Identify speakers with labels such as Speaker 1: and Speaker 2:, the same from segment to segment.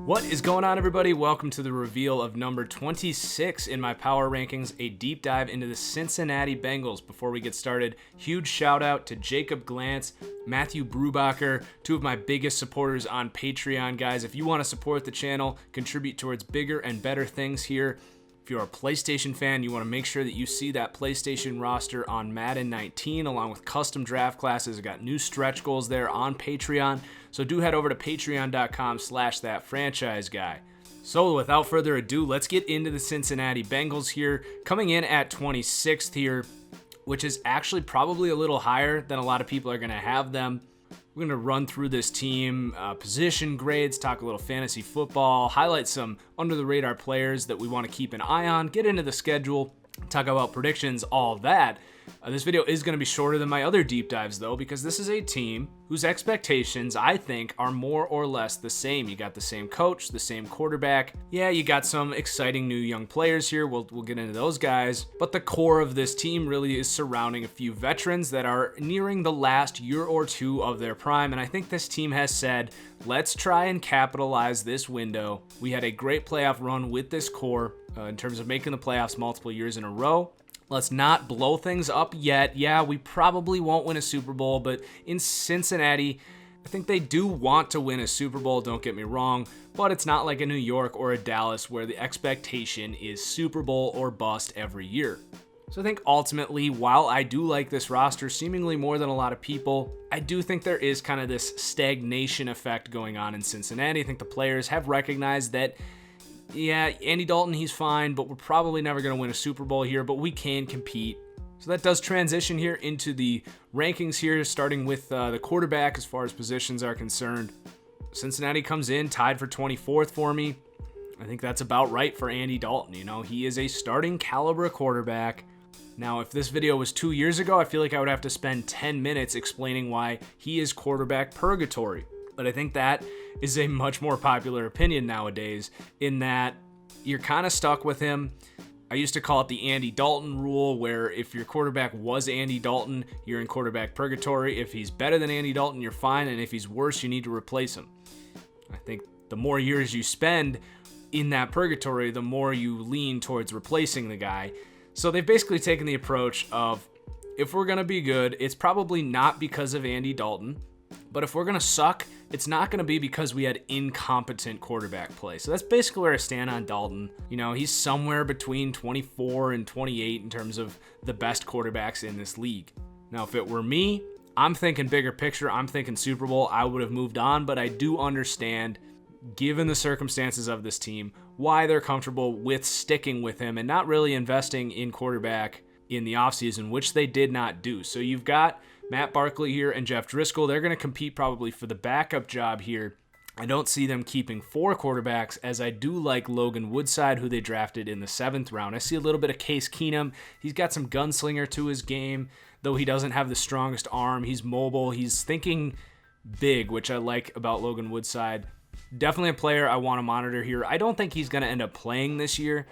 Speaker 1: What is going on, everybody? Welcome to the reveal of number 26 in my power rankings, a deep dive into the Cincinnati Bengals. Before we get started, huge shout out to Jacob Glantz, Matthew Brubacher, two of my biggest supporters on Patreon, guys. If you want to support the channel, contribute towards bigger and better things here. If you're a PlayStation fan, you want to make sure that you see that PlayStation roster on Madden 19 along with custom draft classes. I got new stretch goals there on Patreon. So do head over to patreon.com/ThatFranchiseGuy. So without further ado, let's get into the Cincinnati Bengals here. Coming in at 26th here, which is actually probably a little higher than a lot of people are going to have them. We're going to run through this team, position grades, talk a little fantasy football, highlight some under-the-radar players that we want to keep an eye on, get into the schedule, talk about predictions, all that. This video is going to be shorter than my other deep dives, though, because this is a team whose expectations, I think, are more or less the same. You got the same coach, the same quarterback. Yeah, you got some exciting new young players here. We'll get into those guys. But the core of this team really is surrounding a few veterans that are nearing the last year or two of their prime. And I think this team has said, let's try and capitalize this window. We had a great playoff run with this core in terms of making the playoffs multiple years in a row. Let's not blow things up yet. Yeah, we probably won't win a Super Bowl, but in Cincinnati, I think they do want to win a Super Bowl, don't get me wrong, but it's not like a New York or a Dallas where the expectation is Super Bowl or bust every year. So I think ultimately, while I do like this roster seemingly more than a lot of people, I do think there is kind of this stagnation effect going on in Cincinnati. I think the players have recognized that yeah, Andy Dalton, he's fine, but we're probably never going to win a Super Bowl here, but we can compete. So that does transition here into the rankings here, starting with the quarterback as far as positions are concerned. Cincinnati comes in tied for 24th for me. I think that's about right for Andy Dalton. You know, he is a starting caliber quarterback. Now, if this video was 2 years ago, I feel like I would have to spend 10 minutes explaining why he is quarterback purgatory. But I think that is a much more popular opinion nowadays in that you're kind of stuck with him. I used to call it the Andy Dalton rule, where if your quarterback was Andy Dalton, you're in quarterback purgatory. If he's better than Andy Dalton, you're fine. And if he's worse, you need to replace him. I think the more years you spend in that purgatory, the more you lean towards replacing the guy. So they've basically taken the approach of, if we're going to be good, it's probably not because of Andy Dalton. But if we're going to suck, it's not going to be because we had incompetent quarterback play. So that's basically where I stand on Dalton. You know, he's somewhere between 24 and 28 in terms of the best quarterbacks in this league. Now, if it were me, I'm thinking bigger picture. I'm thinking Super Bowl. I would have moved on, but I do understand, given the circumstances of this team, why they're comfortable with sticking with him and not really investing in quarterback in the offseason, which they did not do. So you've got Matt Barkley here and Jeff Driscoll. They're going to compete probably for the backup job here. I don't see them keeping 4 quarterbacks, as I do like Logan Woodside, who they drafted in the 7th round. I see a little bit of Case Keenum. He's got some gunslinger to his game, though he doesn't have the strongest arm. He's mobile. He's thinking big, which I like about Logan Woodside. Definitely a player I want to monitor here. I don't think he's going to end up playing this year,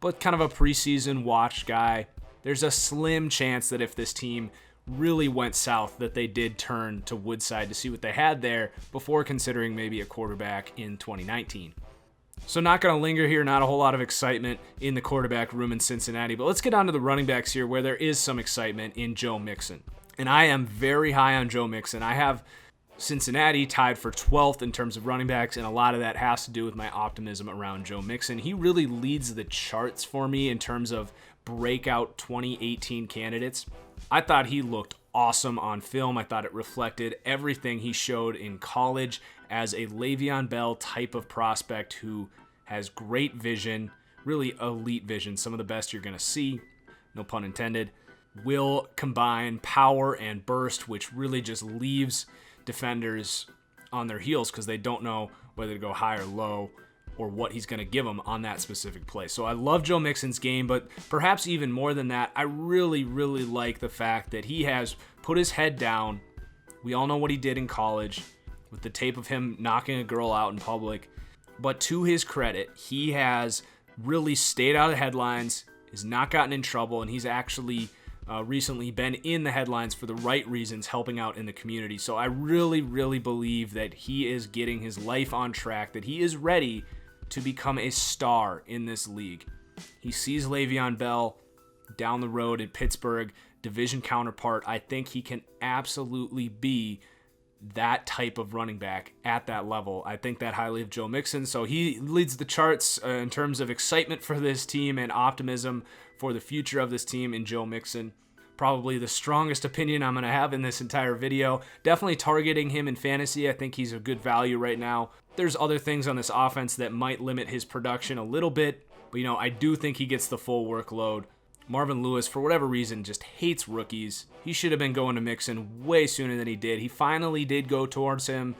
Speaker 1: but kind of a preseason watch guy. There's a slim chance that if this team really went south, that they did turn to Woodside to see what they had there before considering maybe a quarterback in 2019. So not going to linger here, not a whole lot of excitement in the quarterback room in Cincinnati, but let's get on to the running backs here, where there is some excitement in Joe Mixon. And I am very high on Joe Mixon. I have Cincinnati tied for 12th in terms of running backs, and a lot of that has to do with my optimism around Joe Mixon. He really leads the charts for me in terms of breakout 2018 candidates. I thought he looked awesome on film. I thought it reflected everything he showed in college as a Le'Veon Bell type of prospect who has great vision, really elite vision, some of the best you're going to see, no pun intended, will combine power and burst, which really just leaves defenders on their heels because they don't know whether to go high or low or what he's going to give them on that specific play. So I love Joe Mixon's game, but perhaps even more than that, I really, really like the fact that he has put his head down. We all know what he did in college with the tape of him knocking a girl out in public. But to his credit, he has really stayed out of the headlines, has not gotten in trouble, and he's actually recently been in the headlines for the right reasons, helping out in the community. So I really, really believe that he is getting his life on track, that he is ready to become a star in this league. He sees Le'Veon Bell down the road in Pittsburgh, division counterpart. I think he can absolutely be that type of running back at that level. I think that highly of Joe Mixon. So he leads the charts in terms of excitement for this team and optimism for the future of this team in Joe Mixon. Probably the strongest opinion I'm going to have in this entire video. Definitely targeting him in fantasy. I think he's a good value right now. There's other things on this offense that might limit his production a little bit, but I do think he gets the full workload. Marvin Lewis, for whatever reason, just hates rookies. He should have been going to Mixon way sooner than he did. He finally did go towards him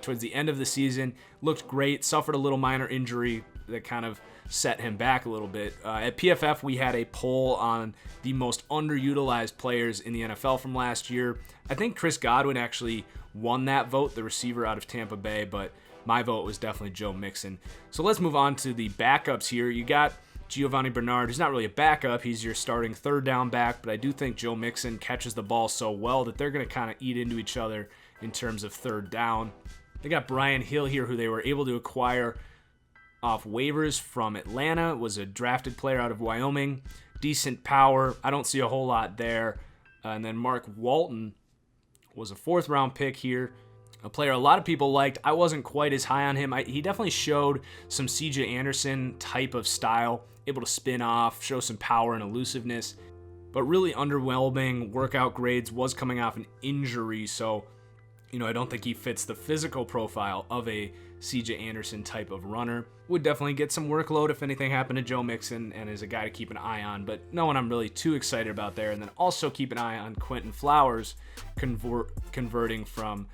Speaker 1: towards the end of the season. Looked great, suffered a little minor injury that kind of set him back a little bit. At PFF, we had a poll on the most underutilized players in the NFL from last year. I think Chris Godwin actually won that vote, the receiver out of Tampa Bay, but my vote was definitely Joe Mixon. So let's move on to the backups here. You got Giovani Bernard, who's not really a backup. He's your starting third down back, but I do think Joe Mixon catches the ball so well that they're going to kind of eat into each other in terms of third down. They got Brian Hill here, who they were able to acquire off waivers from Atlanta, was a drafted player out of Wyoming. Decent power. I don't see a whole lot there. And then Mark Walton was a fourth-round pick here. A player a lot of people liked. I wasn't quite as high on him. He definitely showed some C.J. Anderson type of style, able to spin off, show some power and elusiveness, but really underwhelming workout grades, was coming off an injury, so I don't think he fits the physical profile of a C.J. Anderson type of runner. Would definitely get some workload if anything happened to Joe Mixon, and is a guy to keep an eye on, but no one I'm really too excited about there. And then also keep an eye on Quentin Flowers converting from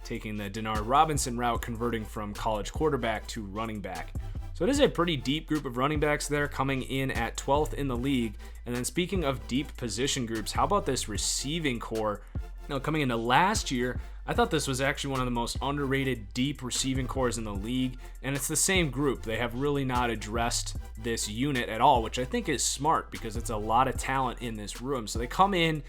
Speaker 1: taking the Denard Robinson route, converting from college quarterback to running back. So it is a pretty deep group of running backs there, coming in at 12th in the league. And then speaking of deep position groups, how about this receiving core? Coming into last year, I thought this was actually one of the most underrated deep receiving cores in the league, and it's the same group. They have really not addressed this unit at all, which I think is smart because it's a lot of talent in this room. So they come in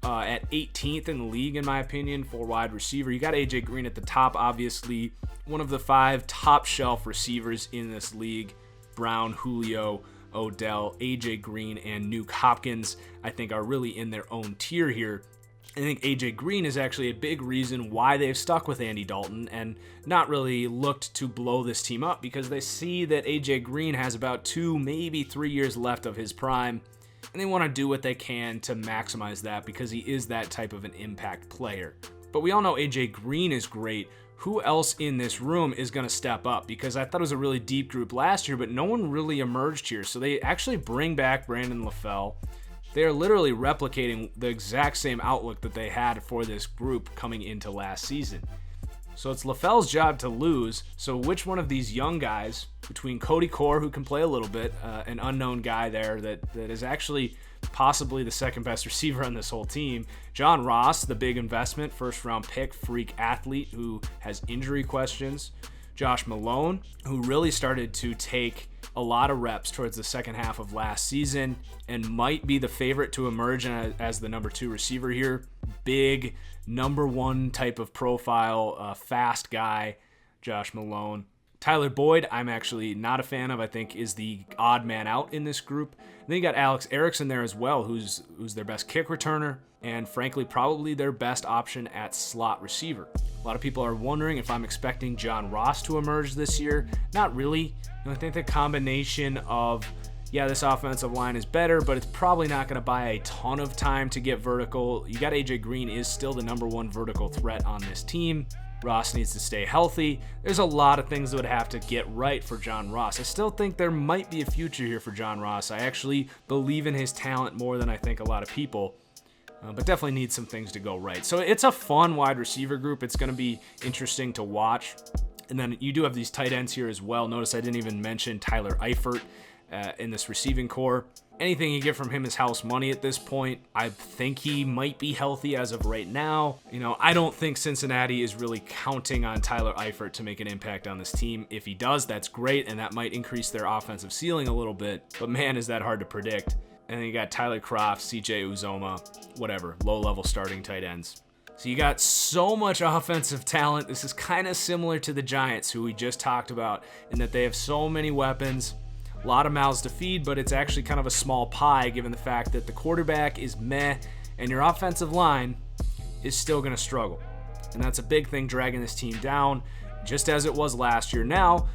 Speaker 1: at 18th in the league, in my opinion, for wide receiver. You got AJ Green at the top, obviously, one of the 5 top shelf receivers in this league. Brown, Julio, Odell, AJ Green, and Nuke Hopkins, I think, are really in their own tier here. I think AJ Green is actually a big reason why they've stuck with Andy Dalton and not really looked to blow this team up, because they see that AJ Green has about 2, maybe 3 years left of his prime, and they want to do what they can to maximize that because he is that type of an impact player. But we all know AJ Green is great. Who else in this room is going to step up? Because I thought it was a really deep group last year, but no one really emerged here. So they actually bring back Brandon LaFell. They're literally replicating the exact same outlook that they had for this group coming into last season. So it's LaFell's job to lose. So which one of these young guys, between Cody Core, who can play a little bit, an unknown guy there that is actually possibly the second best receiver on this whole team, John Ross, the big investment, first round pick, freak athlete who has injury questions, Josh Malone, who really started to take a lot of reps towards the second half of last season and might be the favorite to emerge as the number 2 receiver here. Big number 1 type of profile, fast guy, Josh Malone. Tyler Boyd, I'm actually not a fan of. I think is the odd man out in this group. And then you got Alex Erickson there as well, who's their best kick returner, and frankly probably their best option at slot receiver. A lot of people are wondering if I'm expecting John Ross to emerge this year. Not really. I think the combination of, this offensive line is better, but it's probably not going to buy a ton of time to get vertical. You got AJ Green is still the number 1 vertical threat on this team. Ross needs to stay healthy. There's a lot of things that would have to get right for John Ross. I still think there might be a future here for John Ross. I actually believe in his talent more than I think a lot of people, but definitely needs some things to go right. So it's a fun wide receiver group. It's going to be interesting to watch. And then you do have these tight ends here as well. Notice I didn't even mention Tyler Eifert in this receiving core. Anything you get from him is house money at this point. I think he might be healthy as of right now. I don't think Cincinnati is really counting on Tyler Eifert to make an impact on this team. If he does, that's great, and that might increase their offensive ceiling a little bit. But man, is that hard to predict. And then you got Tyler Kroft, CJ Uzoma, whatever, low-level starting tight ends. So you got so much offensive talent. This is kind of similar to the Giants, who we just talked about, in that they have so many weapons, a lot of mouths to feed, but it's actually kind of a small pie given the fact that the quarterback is meh and your offensive line is still going to struggle. And that's a big thing dragging this team down, just as it was last year. Now,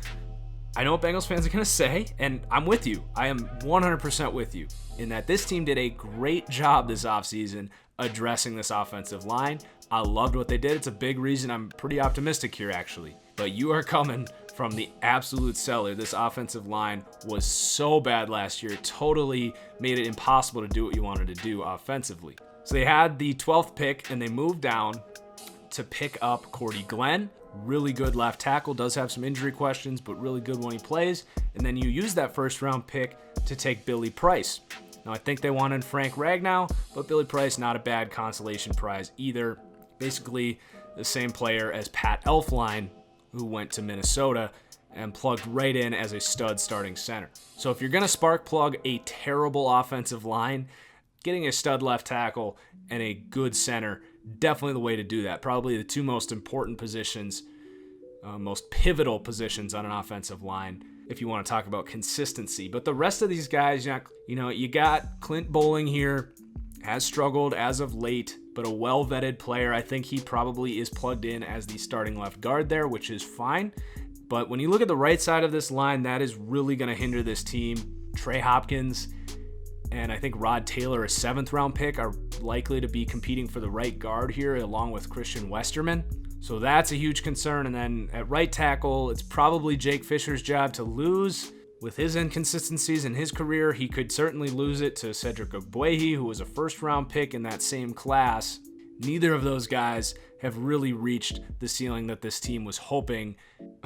Speaker 1: I know what Bengals fans are going to say, and I'm with you. I am 100% with you in that this team did a great job this offseason addressing this offensive line. I loved what they did. It's a big reason I'm pretty optimistic here, actually. But you are coming from the absolute cellar. This offensive line was so bad last year. It totally made it impossible to do what you wanted to do offensively. So they had the 12th pick, and they moved down to pick up Cordy Glenn. Really good left tackle. Does have some injury questions, but really good when he plays. And then you use that first-round pick to take Billy Price. Now, I think they wanted Frank Ragnow, but Billy Price, not a bad consolation prize either. Basically the same player as Pat Elflein, who went to Minnesota and plugged right in as a stud starting center. So if you're going to spark plug a terrible offensive line, getting a stud left tackle and a good center, definitely the way to do that. Probably the two most important positions, most pivotal positions on an offensive line if you want to talk about consistency. But the rest of these guys, you got Clint Bowling here, has struggled as of late, but a well-vetted player. I think he probably is plugged in as the starting left guard there, which is fine. But when you look at the right side of this line, that is really going to hinder this team. Trey Hopkins and I think Rod Taylor, a 7th-round pick, are likely to be competing for the right guard here, along with Christian Westerman. So that's a huge concern. And then at right tackle, it's probably Jake Fisher's job to lose. With his inconsistencies in his career, he could certainly lose it to Cedric Ogbuehi, who was a first-round pick in that same class. Neither of those guys have really reached the ceiling that this team was hoping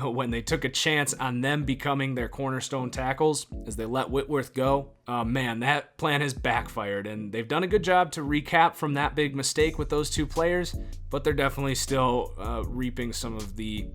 Speaker 1: when they took a chance on them becoming their cornerstone tackles as they let Whitworth go. Man, that plan has backfired, and they've done a good job to recap from that big mistake with those two players, but they're definitely still reaping some of the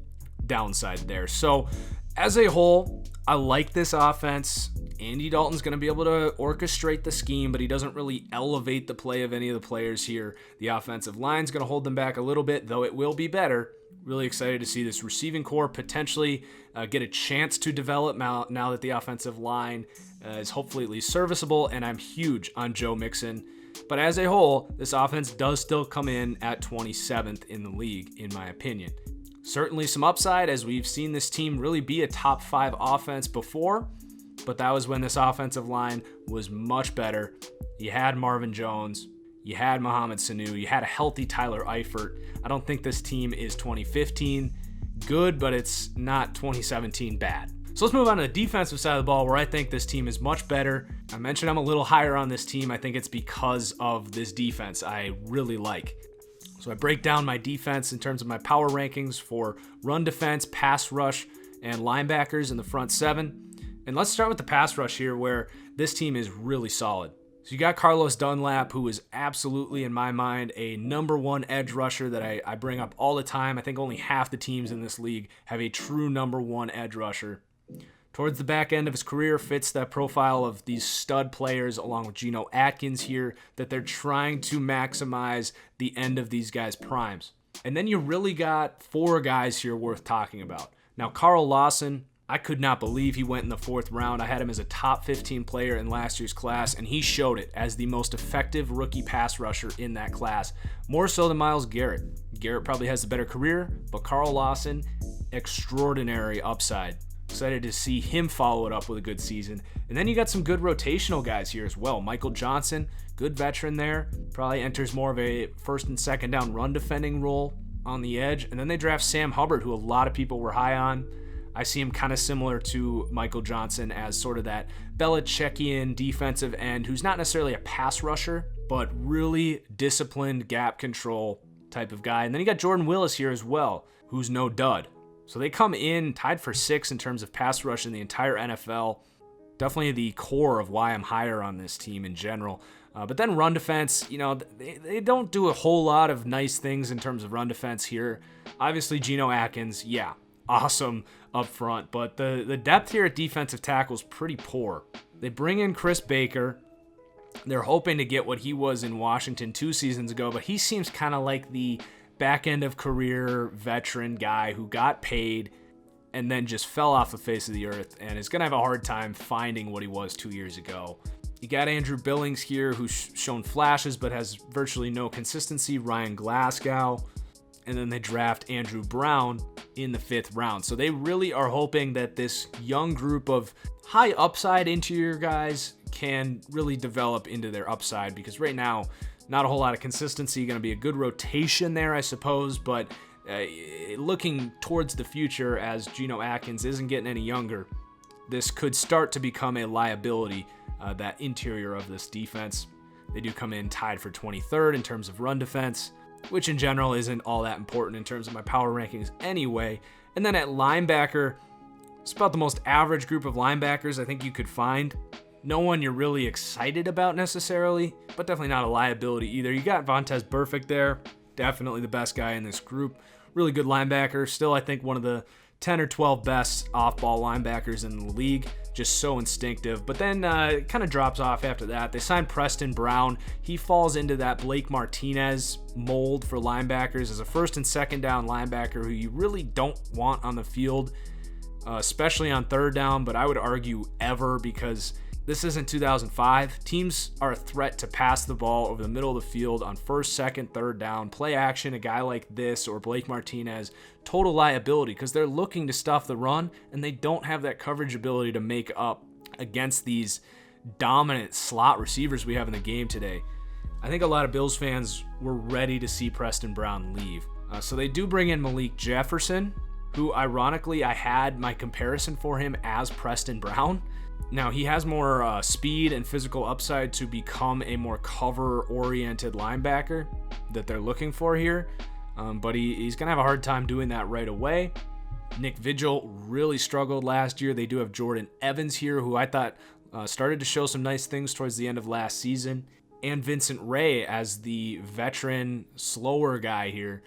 Speaker 1: downside there. So as a whole, I like this offense. Andy Dalton's going to be able to orchestrate the scheme, but he doesn't really elevate the play of any of the players here. The offensive line's going to hold them back a little bit, though it will be better. Really excited to see this receiving core potentially get a chance to develop now that the offensive line is hopefully at least serviceable, and I'm huge on Joe Mixon. But as a whole, this offense does still come in at 27th in the league, in my opinion. Certainly some upside, as we've seen this team really be a top 5 offense before, but that was when this offensive line was much better. You had Marvin Jones, you had Mohamed Sanu, you had a healthy Tyler Eifert. I don't think this team is 2015 good, but it's not 2017 bad. So let's move on to the defensive side of the ball, where I think this team is much better. I mentioned I'm a little higher on this team. I think it's because of this defense I really like. So I break down my defense in terms of my power rankings for run defense, pass rush, and linebackers in the front 7. And let's start with the pass rush here, where this team is really solid. So you got Carlos Dunlap, who is absolutely, in my mind, a number 1 edge rusher that I bring up all the time. I think only half the teams in this league have a true number 1 edge rusher. Towards the back end of his career, fits that profile of these stud players along with Geno Atkins here, that they're trying to maximize the end of these guys' primes. And then you really got 4 guys here worth talking about. Now, Carl Lawson, I could not believe he went in the 4th round. I had him as a top 15 player in last year's class, and he showed it as the most effective rookie pass rusher in that class, more so than Myles Garrett. Garrett probably has a better career, but Carl Lawson, extraordinary upside. Excited to see him follow it up with a good season. And then you got some good rotational guys here as well. Michael Johnson, good veteran there, probably enters more of a first and second down run defending role on the edge. And then they draft Sam Hubbard, who a lot of people were high on. I see him kind of similar to Michael Johnson as sort of that Belichickian defensive end who's not necessarily a pass rusher, but really disciplined gap control type of guy. And then you got Jordan Willis here as well, who's no dud. So they come in tied for 6th in terms of pass rush in the entire NFL. Definitely the core of why I'm higher on this team in general. But then run defense, they don't do a whole lot of nice things in terms of run defense here. Obviously, Geno Atkins, yeah, awesome up front. But the depth here at defensive tackle is pretty poor. They bring in Chris Baker, They're hoping to get what he was in Washington 2 seasons ago, but he seems kind of like the back end of career veteran guy who got paid and then just fell off the face of the earth and is going to have a hard time finding what he was 2 years ago. You got Andrew Billings here, who's shown flashes but has virtually no consistency, Ryan Glasgow, and then they draft Andrew Brown in the 5th round. So they really are hoping that this young group of high upside interior guys can really develop into their upside, because right now, not a whole lot of consistency. Going to be a good rotation there, I suppose, but looking towards the future, as Geno Atkins isn't getting any younger, this could start to become a liability, that interior of this defense. They do come in tied for 23rd in terms of run defense, which in general isn't all that important in terms of my power rankings anyway. And then at linebacker, it's about the most average group of linebackers I think you could find. No one you're really excited about necessarily, but definitely not a liability either. You got Vontaze Burfict there, definitely the best guy in this group. Really good linebacker. Still, I think one of the 10 or 12 best off-ball linebackers in the league. Just so instinctive. But then it kind of drops off after that. They signed Preston Brown. He falls into that Blake Martinez mold for linebackers as a first and second down linebacker who you really don't want on the field, especially on third down, but I would argue ever, because this isn't 2005. Teams are a threat to pass the ball over the middle of the field on first, second, third down. Play action, a guy like this or Blake Martinez, total liability, because they're looking to stuff the run and they don't have that coverage ability to make up against these dominant slot receivers we have in the game today. I think a lot of Bills fans were ready to see Preston Brown leave. So they do bring in Malik Jefferson, who ironically I had my comparison for him as Preston Brown. Now, he has more speed and physical upside to become a more cover-oriented linebacker that they're looking for here, but he's going to have a hard time doing that right away. Nick Vigil really struggled last year. They do have Jordan Evans here, who I thought started to show some nice things towards the end of last season, and Vincent Ray as the veteran, slower guy here.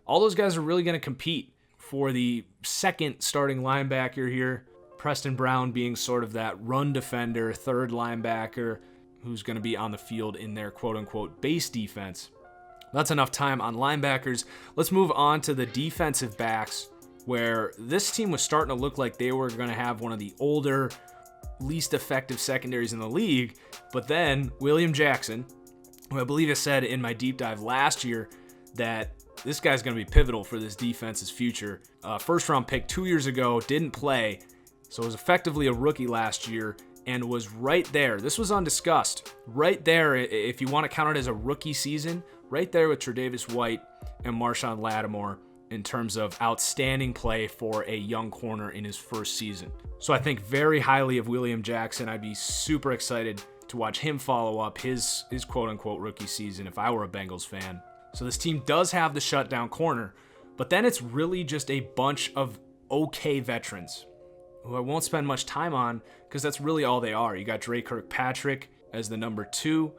Speaker 1: All those guys are really going to compete for the second starting linebacker here. Preston Brown being sort of that run defender, third linebacker who's going to be on the field in their quote-unquote base defense. That's enough time on linebackers. Let's move on to the defensive backs, where this team was starting to look like they were going to have one of the older, least effective secondaries in the league. But then William Jackson, who I believe I said in my deep dive last year that this guy's going to be pivotal for this defense's future. First round pick 2 years ago, didn't play. So was effectively a rookie last year and was right there. This was undiscussed. Right there, if you want to count it as a rookie season, right there with Tre'Davious White and Marshawn Lattimore in terms of outstanding play for a young corner in his first season. So I think very highly of William Jackson. I'd be super excited to watch him follow up his quote-unquote rookie season if I were a Bengals fan. So this team does have the shutdown corner, but then it's really just a bunch of okay veterans who I won't spend much time on because that's really all they are. You got Dre Kirkpatrick as the number 2.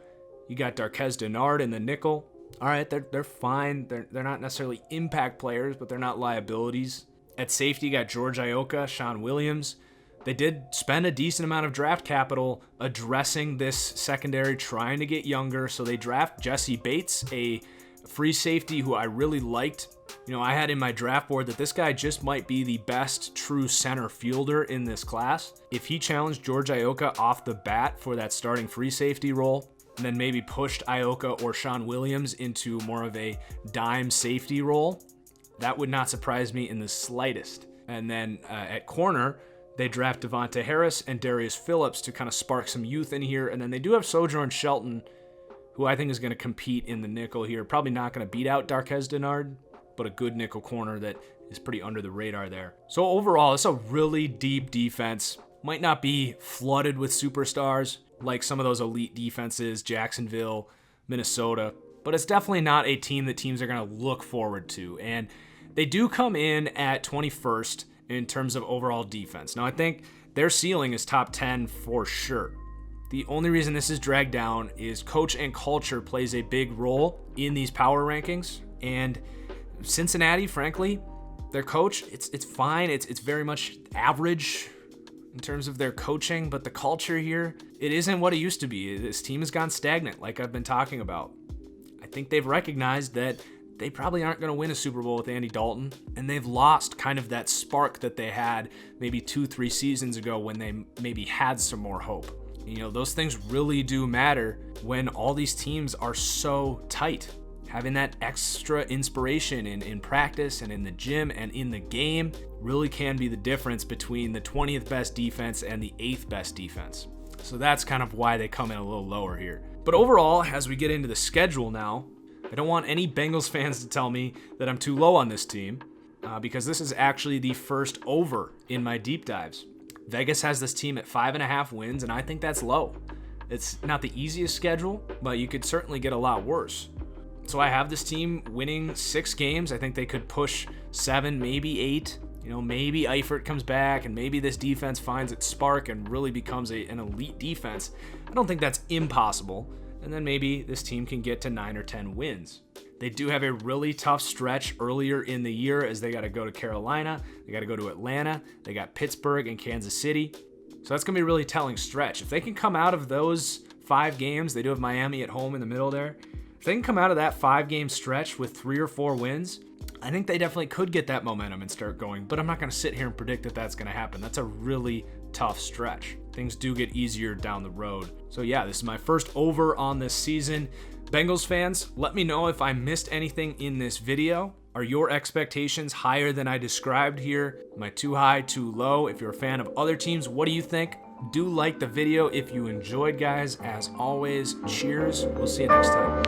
Speaker 1: You got Darqueze Dennard in the nickel. All right, they're fine. They're not necessarily impact players, but they're not liabilities. At safety, you got George Iocca, Sean Williams. They did spend a decent amount of draft capital addressing this secondary, trying to get younger. So they draft Jesse Bates, a free safety who I really liked. You know, I had in my draft board that this guy just might be the best true center fielder in this class. If he challenged George Iocca off the bat for that starting free safety role, and then maybe pushed Iocca or Sean Williams into more of a dime safety role, that would not surprise me in the slightest. And then at corner, they draft Devontae Harris and Darius Phillips to kind of spark some youth in here. And then they do have Sojourn Shelton, who I think is going to compete in the nickel here. Probably not going to beat out Darqueze Dennard, but a good nickel corner that is pretty under the radar there. So overall, it's a really deep defense. Might not be flooded with superstars like some of those elite defenses, Jacksonville, Minnesota, but it's definitely not a team that teams are going to look forward to. And they do come in at 21st in terms of overall defense. Now, I think their ceiling is top 10 for sure. The only reason this is dragged down is coach and culture plays a big role in these power rankings. And Cincinnati, frankly, their coach, it's fine. It's very much average. in terms of their coaching, but the culture here, it isn't what it used to be. This team has gone stagnant, like I've been talking about. I think they've recognized that they probably aren't going to win a Super Bowl with Andy Dalton, and they've lost kind of that spark that they had maybe 2-3 seasons ago when they maybe had some more hope. You know, those things really do matter when all these teams are so tight. Having that extra inspiration in practice and in the gym and in the game really can be the difference between the 20th best defense and the 8th best defense. So that's kind of why they come in a little lower here. But overall, as we get into the schedule now, I don't want any Bengals fans to tell me that I'm too low on this team because this is actually the first over in my deep dives. Vegas has this team at 5.5 wins, and I think that's low. It's not the easiest schedule, but you could certainly get a lot worse. So I have this team winning 6 games. I think they could push 7, maybe 8. You know, maybe Eifert comes back and maybe this defense finds its spark and really becomes an elite defense. I don't think that's impossible. And then maybe this team can get to 9 or 10 wins. They do have a really tough stretch earlier in the year as they got to go to Carolina, they got to go to Atlanta, they got Pittsburgh and Kansas City. So that's going to be a really telling stretch. If they can come out of those 5 games, they do have Miami at home in the middle there. If they can come out of that 5-game stretch with 3 or 4 wins, I think they definitely could get that momentum and start going, but I'm not going to sit here and predict that that's going to happen. That's a really tough stretch. Things do get easier down the road. So yeah, this is my first over on this season. Bengals fans, let me know if I missed anything in this video. Are your expectations higher than I described here? Am I too high, too low? If you're a fan of other teams, what do you think? Do like the video if you enjoyed, guys. As always, cheers. We'll see you next time.